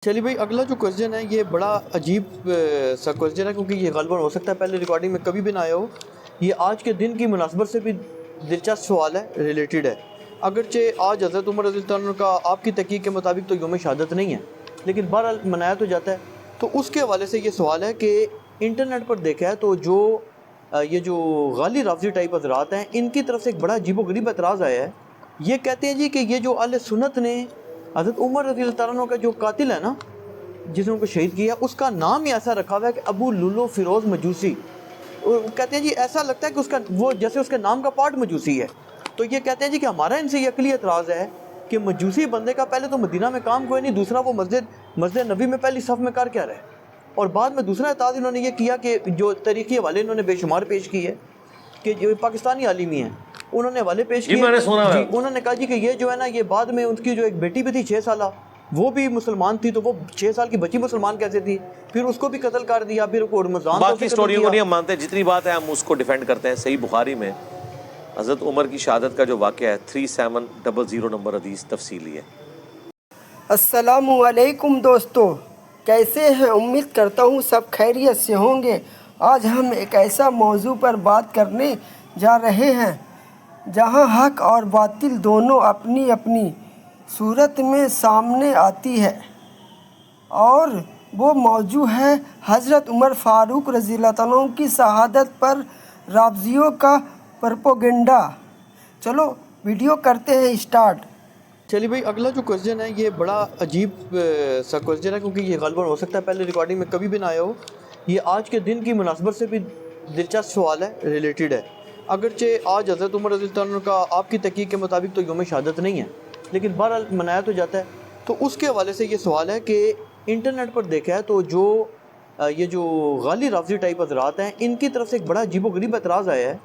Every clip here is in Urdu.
چلیے بھائی، اگلا جو کوشچن ہے یہ بڑا عجیب سا کوشچن ہے، کیونکہ یہ غالباً ہو سکتا ہے پہلے ریکارڈنگ میں کبھی بھی نہ آیا ہو۔ یہ آج کے دن کی مناسبت سے بھی دلچسپ سوال ہے، ریلیٹڈ ہے۔ اگرچہ آج حضرت عمر رضی اللہ عنہ کا آپ کی تحقیق کے مطابق تو یوم شہادت نہیں ہے، لیکن بہرحال منایا تو جاتا ہے۔ تو اس کے حوالے سے یہ سوال ہے کہ انٹرنیٹ پر دیکھا ہے تو یہ جو غالی رافضی ٹائپ حضرات ہیں، ان کی طرف سے ایک بڑا عجیب و غریب اعتراض آیا ہے۔ یہ کہتے ہیں جی کہ یہ جو اہل سنت نے حضرت عمر رضی اللہ عنہ کا جو قاتل ہے نا، جس نے ان کو شہید کیا، اس کا نام ہی ایسا رکھا ہوا ہے کہ ابو لولو فیروز مجوسی۔ وہ کہتے ہیں جی ایسا لگتا ہے کہ اس کا وہ جیسے اس کے نام کا پارٹ مجوسی ہے۔ تو یہ کہتے ہیں جی کہ ہمارا ان سے یہ عقلی اعتراض ہے کہ مجوسی بندے کا پہلے تو مدینہ میں کام کوئی نہیں، دوسرا وہ مسجد نبی میں پہلی صف میں کر کیا رہے، اور بعد میں دوسرا اعتراض انہوں نے یہ کیا کہ جو تاریخی حوالے انہوں نے بے شمار پیش کی ہے کہ جو پاکستانی عالمی ہیں انہوں نے حوالے پیش کیے جی، انہوں نے کہا جی کہ یہ جو ہے نا، یہ بعد میں ان کی جو ایک بیٹی بھی تھی 6 سالہ، وہ بھی مسلمان تھی، تو وہ 6 سال کی بچی مسلمان کیسے تھی، پھر اس کو بھی قتل کر دیا، پھر رمضان باقی سٹوریوں کو نہیں ہم مانتے، جتنی بات ہے ہم اس کو ڈیفینڈ کرتے ہیں۔ صحیح بخاری میں حضرت عمر کی شہادت کا جو واقعہ ہے 3700 نمبر حدیث تفصیلی ہے۔ السلام علیکم دوستو، کیسے ہیں؟ امید کرتا ہوں سب خیریت سے ہوں گے۔ آج ہم ایک ایسا موضوع پر بات کرنے جا رہے ہیں جہاں حق اور باطل دونوں اپنی اپنی صورت میں سامنے آتی ہے، اور وہ موضوع ہے حضرت عمر فاروق رضی اللہ عنہ کی شہادت پر رافضیوں کا پروپیگنڈا۔ چلو ویڈیو کرتے ہیں اسٹارٹ۔ چلیے بھائی، اگلا جو کوشچن ہے یہ بڑا عجیب سا کوشچن ہے، کیونکہ یہ غالباً ہو سکتا ہے پہلے ریکارڈنگ میں کبھی بھی نہ آیا ہو۔ یہ آج کے دن کی مناسبت سے بھی دلچسپ سوال ہے، ریلیٹڈ ہے۔ اگرچہ آج حضرت عمر رضی اللہ عنہ کا آپ کی تحقیق کے مطابق تو یوم شہادت نہیں ہے، لیکن بہرحال منایا تو جاتا ہے۔ تو اس کے حوالے سے یہ سوال ہے کہ انٹرنیٹ پر دیکھا ہے تو یہ جو غالی رافضی ٹائپ حضرات ہیں، ان کی طرف سے ایک بڑا عجیب و غریب اعتراض آیا ہے۔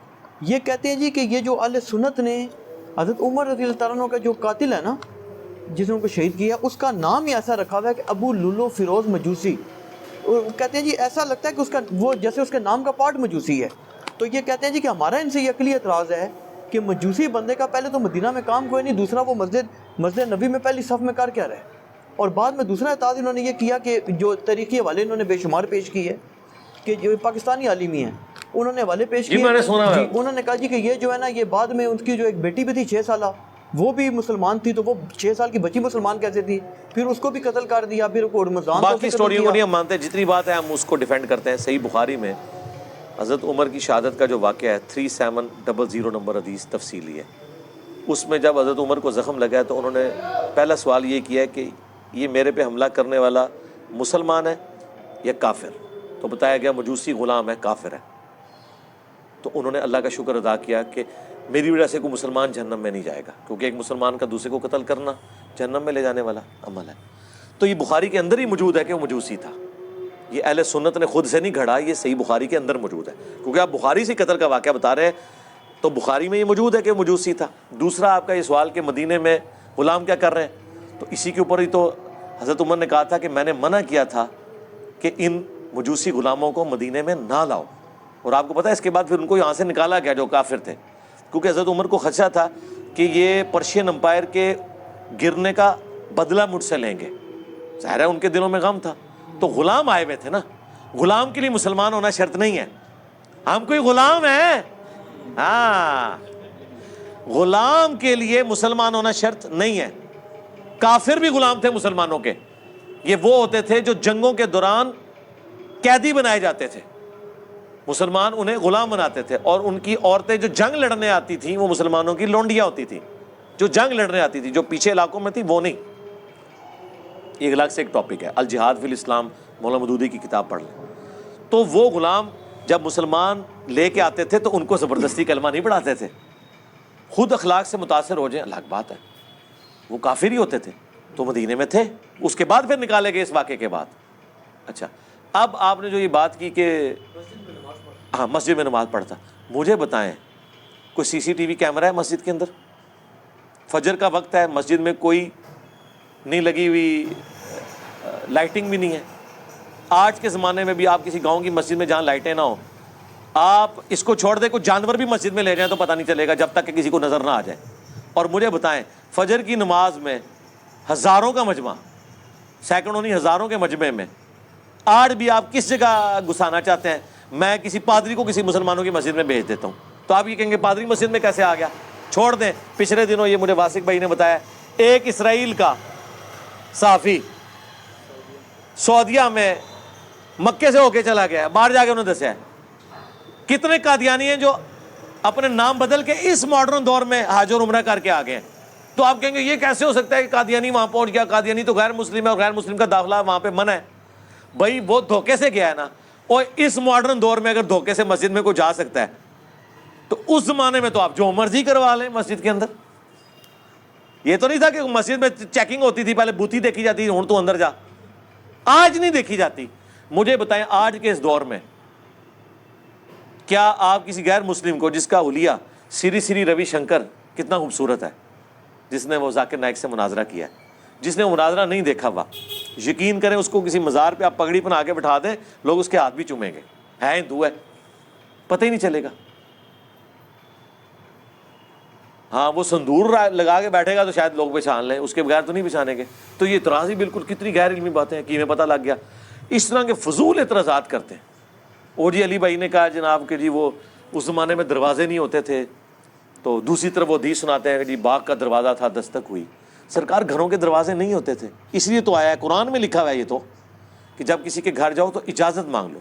یہ کہتے ہیں جی کہ یہ جو اہل سنت نے حضرت عمر رضی اللہ عنہ کا جو قاتل ہے نا، جس نے ان کو شہید کیا، اس کا نام ہی ایسا رکھا ہوا ہے کہ ابو لولو فیروز مجوسی۔ وہ کہتے ہیں جی ایسا لگتا ہے کہ اس کا وہ جیسے اس کے نام کا پارٹ مجوسی ہے۔ تو یہ کہتے ہیں جی کہ ہمارا ان سے یہ عقلی اعتراض ہے کہ مجوسی بندے کا پہلے تو مدینہ میں کام کوئی نہیں، دوسرا وہ مسجد نبی میں پہلی صف میں کر کیا رہے، اور بعد میں دوسرا اعتراض انہوں نے یہ کیا کہ جو تاریخی حوالے انہوں نے بے شمار پیش کی ہے کہ جو پاکستانی عالمی ہیں انہوں نے حوالے پیش کیے جی، انہوں نے کہا جی کہ یہ جو ہے نا، یہ بعد میں ان کی جو ایک بیٹی بھی تھی 6 سالہ، وہ بھی مسلمان تھی، تو وہ 6 سال کی بچی مسلمان کیسے تھی، پھر اس کو بھی قتل کر دیا، پھر رمضان باقی سٹوریوں کو نہیں ہم مانتے، جتنی بات ہے ہم اس کو ڈیفینڈ کرتے ہیں۔ صحیح بخاری میں حضرت عمر کی شہادت کا جو واقعہ ہے 3700 نمبر حدیث تفصیلی ہے۔ اس میں جب حضرت عمر کو زخم لگا ہے تو انہوں نے پہلا سوال یہ کیا ہے کہ یہ میرے پہ حملہ کرنے والا مسلمان ہے یا کافر؟ تو بتایا گیا مجوسی غلام ہے، کافر ہے۔ تو انہوں نے اللہ کا شکر ادا کیا کہ میری وجہ سے کوئی مسلمان جہنم میں نہیں جائے گا، کیونکہ ایک مسلمان کا دوسرے کو قتل کرنا جہنم میں لے جانے والا عمل ہے۔ تو یہ بخاری کے اندر ہی موجود ہے کہ وہ مجوسی تھا، یہ اہل سنت نے خود سے نہیں گھڑا، یہ صحیح بخاری کے اندر موجود ہے، کیونکہ آپ بخاری سے قتل کا واقعہ بتا رہے ہیں تو بخاری میں یہ موجود ہے کہ مجوسی تھا۔ دوسرا آپ کا یہ سوال کہ مدینے میں غلام کیا کر رہے ہیں، تو اسی کے اوپر ہی تو حضرت عمر نے کہا تھا کہ میں نے منع کیا تھا کہ ان مجوسی غلاموں کو مدینے میں نہ لاؤ، اور آپ کو پتہ ہے اس کے بعد پھر ان کو یہاں سے نکالا گیا جو کافر تھے، کیونکہ حضرت عمر کو خدشہ تھا کہ یہ پرشین امپائر کے گرنے کا بدلہ مجھ سے لیں گے، ظاہر ہے ان کے دلوں میں غم تھا۔ تو غلام آئے ہوئے تھے نا، غلام کے لیے مسلمان ہونا شرط نہیں ہے، ہم کوئی غلام ہیں، ہاں غلام کے لیے مسلمان ہونا شرط نہیں ہے۔ کافر بھی غلام تھے مسلمانوں کے، یہ وہ ہوتے تھے جو جنگوں کے دوران قیدی بنائے جاتے تھے، مسلمان انہیں غلام بناتے تھے، اور ان کی عورتیں جو جنگ لڑنے آتی تھیں وہ مسلمانوں کی لونڈیاں ہوتی تھیں، جو جنگ لڑنے آتی تھی، جو پیچھے علاقوں میں تھی وہ نہیں۔ یہ الگ سے ایک ٹاپک ہے، الجہاد فی الاسلام، مولانا مودودی کی کتاب پڑھ لیں۔ تو وہ غلام جب مسلمان لے کے آتے تھے تو ان کو زبردستی کلمہ نہیں پڑھاتے تھے، خود اخلاق سے متاثر ہو جائیں الگ بات ہے، وہ کافر ہی ہوتے تھے، تو مدینے میں تھے، اس کے بعد پھر نکالے گئے اس واقعے کے بعد۔ اچھا، اب آپ نے جو یہ بات کی کہ ہاں مسجد میں نماز پڑھتا، مجھے بتائیں کوئی سی سی ٹی وی کیمرہ ہے مسجد کے اندر؟ فجر کا وقت ہے، مسجد میں کوئی نہیں لگی ہوئی، لائٹنگ بھی نہیں ہے۔ آج کے زمانے میں بھی آپ کسی گاؤں کی مسجد میں جہاں لائٹیں نہ ہوں، آپ اس کو چھوڑ دیں کوئی جانور بھی مسجد میں لے جائیں تو پتہ نہیں چلے گا جب تک کہ کسی کو نظر نہ آ جائے۔ اور مجھے بتائیں فجر کی نماز میں ہزاروں کا مجمع، سینکڑوں نہیں ہزاروں کے مجمع میں. آج بھی آپ کس جگہ گھسانا چاہتے ہیں؟ میں کسی پادری کو کسی مسلمانوں کی مسجد میں بھیج دیتا ہوں تو آپ یہ کہیں گے پادری مسجد میں کیسے آ گیا؟ چھوڑ دیں. پچھلے دنوں یہ مجھے واسق بھائی نے بتایا ایک اسرائیل کا صحافی سعودیہ میں مکے سے ہو کے چلا گیا ہے, باہر جا کے انہوں نے دسیا ہے کتنے قادیانی ہیں جو اپنے نام بدل کے اس ماڈرن دور میں حج اور عمرہ کر کے آ گئے ہیں. تو آپ کہیں گے یہ کیسے ہو سکتا ہے کہ قادیانی وہاں پہنچ گیا؟ قادیانی تو غیر مسلم ہے اور غیر مسلم کا داخلہ وہاں پہ منع ہے. بھائی وہ دھوکے سے گیا ہے نا, اور اس ماڈرن دور میں اگر دھوکے سے مسجد میں کوئی جا سکتا ہے تو اس زمانے میں تو آپ جو مرضی کروا لیں مسجد کے اندر. یہ تو نہیں تھا کہ مسجد میں چیکنگ ہوتی تھی, پہلے بوتھی دیکھی جاتی تھی, ہوں تو اندر جا. آج نہیں دیکھی جاتی. مجھے بتائیں آج کے اس دور میں کیا آپ کسی غیر مسلم کو, جس کا حلیہ سری سری روی شنکر کتنا خوبصورت ہے, جس نے وہ ذاکر نائک سے مناظرہ کیا ہے, جس نے وہ مناظرہ نہیں دیکھا ہوا, یقین کریں اس کو کسی مزار پہ آپ پگڑی بنا کے بٹھا دیں, لوگ اس کے ہاتھ بھی چومیں گے, ہے ہندو ہے, پتہ ہی نہیں چلے گا. ہاں وہ سندور لگا کے بیٹھے گا تو شاید لوگ پہچان لیں, اس کے بغیر تو نہیں پہچانیں گے. تو یہ اعتراض ہی بالکل کتنی غیر علمی باتیں ہیں, کیویں پتہ لگ گیا. اس طرح کے فضول اعتراضات کرتے ہیں. او جی علی بھائی نے کہا جناب کہ جی وہ اس زمانے میں دروازے نہیں ہوتے تھے, تو دوسری طرف وہ حدیث سناتے ہیں کہ جی باغ کا دروازہ تھا دستک ہوئی. سرکار گھروں کے دروازے نہیں ہوتے تھے, اس لیے تو آیا ہے قرآن میں لکھا ہوا ہے یہ تو کہ جب کسی کے گھر جاؤ تو اجازت مانگ لو.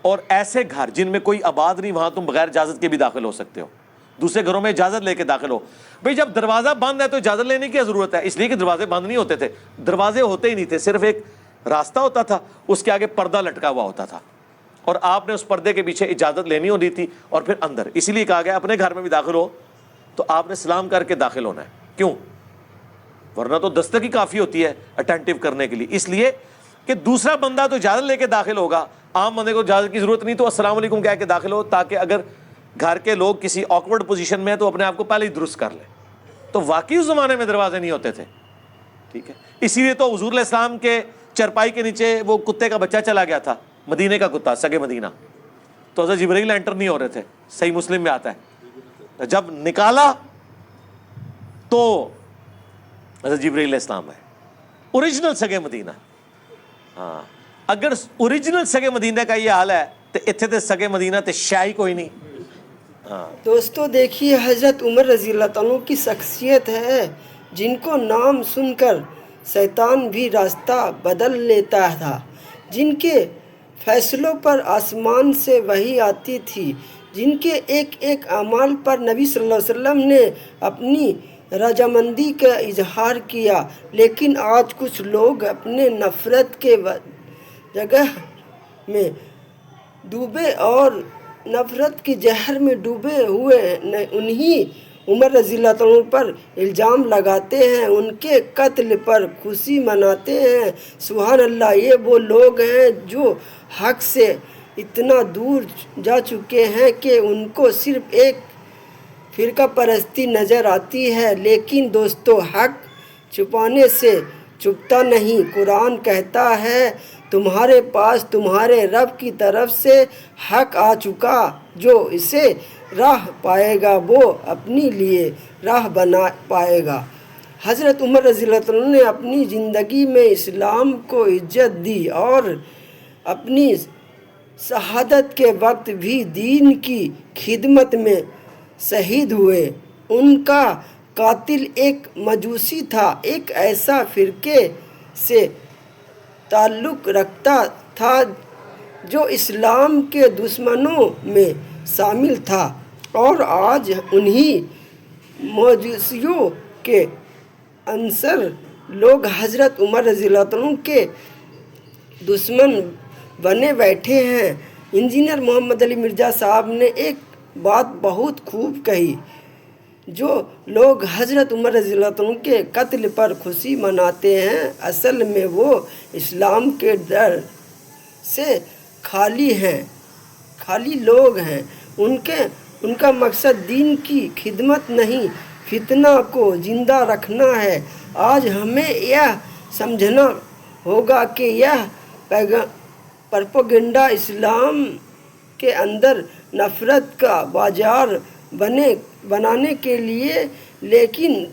اور ایسے گھر جن میں کوئی آباد نہیں وہاں تم بغیر اجازت کے بھی داخل ہو سکتے ہو, دوسرے گھروں میں اجازت لے کے داخل ہو. بھئی جب دروازہ بند ہے تو اجازت لینے کی ضرورت ہے, اس لیے کہ دروازے بند نہیں ہوتے تھے, دروازے ہوتے ہی نہیں تھے, صرف ایک راستہ ہوتا تھا, اس کے آگے پردہ لٹکا ہوا ہوتا تھا, اور آپ نے اس پردے کے پیچھے اجازت لینی ہوتی تھی اور پھر اندر. اسی لیے کہا گیا اپنے گھر میں بھی داخل ہو تو آپ نے سلام کر کے داخل ہونا ہے. کیوں؟ ورنہ تو دستک ہی کافی ہوتی ہے اٹینٹیو کرنے کے لیے. اس لیے کہ دوسرا بندہ تو اجازت لے کے داخل ہوگا, عام بندے کو اجازت کی ضرورت نہیں, تو السلام علیکم کہہ کے داخل ہو, تاکہ اگر گھر کے لوگ کسی آکورڈ پوزیشن میں ہیں تو اپنے آپ کو پہلے ہی درست کر لیں. تو واقعی اس زمانے میں دروازے نہیں ہوتے تھے. ٹھیک ہے, اسی لیے تو حضور علیہ السلام کے چرپائی کے نیچے وہ کتے کا بچہ چلا گیا تھا, مدینے کا کتا, سگے مدینہ, تو حضرت جبرائیل انٹر نہیں ہو رہے تھے. صحیح مسلم میں آتا ہے, جب نکالا تو حضرت جبرائیل علیہ السلام ہے, اوریجنل سگے مدینہ. ہاں اگر اوریجنل سگے مدینہ کا یہ حال ہے تو اتنے تے سگے مدینہ تے شاہی کوئی نہیں. دوستو دیکھیے حضرت عمر رضی اللہ عنہ کی شخصیت ہے جن کو نام سن کر شیطان بھی راستہ بدل لیتا تھا, جن کے فیصلوں پر آسمان سے وحی آتی تھی, جن کے ایک ایک اعمال پر نبی صلی اللہ علیہ وسلم نے اپنی رضامندی کا اظہار کیا. لیکن آج کچھ لوگ اپنے نفرت کے جگہ میں ڈوبے اور نفرت کی زہر میں ڈوبے ہوئے انہی عمر رضی اللہ عنہ پر الزام لگاتے ہیں, ان کے قتل پر خوشی مناتے ہیں. سبحان اللہ, یہ وہ لوگ ہیں جو حق سے اتنا دور جا چکے ہیں کہ ان کو صرف ایک فرقہ پرستی نظر آتی ہے. لیکن دوستو حق چھپانے سے چھپتا نہیں. قرآن کہتا ہے تمہارے پاس تمہارے رب کی طرف سے حق آ چکا, جو اسے راہ پائے گا وہ اپنی لیے راہ بنا پائے گا. حضرت عمر رضی اللہ عنہ نے اپنی زندگی میں اسلام کو عزت دی اور اپنی شہادت کے وقت بھی دین کی خدمت میں شہید ہوئے. ان کا قاتل ایک مجوسی تھا, ایک ایسا فرقے سے تعلق رکھتا تھا جو اسلام کے دشمنوں میں شامل تھا, اور آج انہی مجوسیوں کے عنصر لوگ حضرت عمر رضی اللہ عنہ کے دشمن بنے بیٹھے ہیں. انجینئر محمد علی مرزا صاحب نے ایک بات بہت خوب کہی, جو لوگ حضرت عمر رضی اللہ عنہ کے قتل پر خوشی مناتے ہیں اصل میں وہ اسلام کے ڈر سے خالی لوگ ہیں. ان کا مقصد دین کی خدمت نہیں, فتنہ کو زندہ رکھنا ہے. آج ہمیں یہ سمجھنا ہوگا کہ یہ پروپیگنڈا اسلام کے اندر نفرت کا بازار بنانے کے لیے, لیکن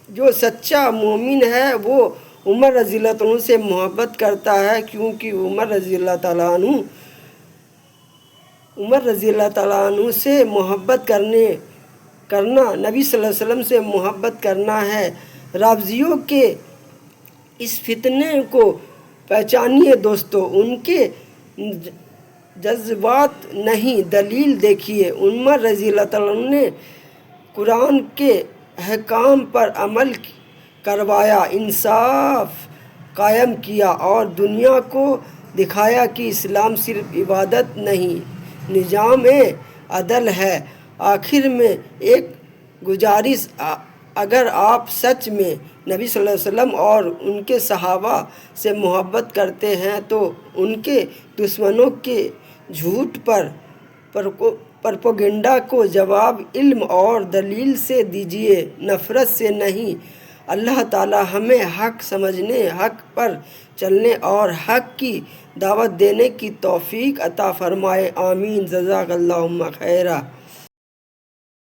جو سچا مومن ہے وہ عمر رضی اللہ عنہ سے محبت کرتا ہے، کیونکہ عمر رضی اللہ تعالیٰ عنہ سے محبت کرنا نبی صلی اللہ علیہ وسلم سے محبت کرنا ہے۔ رافضیوں کے اس فتنے کو پہچانیے دوستو، ان کے جذبات نہیں دلیل دیکھیے۔ عمر رضی اللہ تعالیٰ عنہ نے قرآن کے احکام پر عمل کروایا، انصاف قائم کیا اور دنیا کو دکھایا کہ اسلام صرف عبادت نہیں، نظام عدل ہے۔ آخر میں ایک گزارش، اگر آپ سچ میں نبی صلی اللہ علیہ وسلم اور ان کے صحابہ سے محبت کرتے ہیں تو ان کے دشمنوں کے جھوٹ پر پروپیگنڈا کو جواب علم اور دلیل سے دیجیے، نفرت سے نہیں۔ اللہ تعالی ہمیں حق سمجھنے، حق پر چلنے اور حق کی دعوت دینے کی توفیق عطا فرمائے، آمین۔ جزاک اللہ خیرہ۔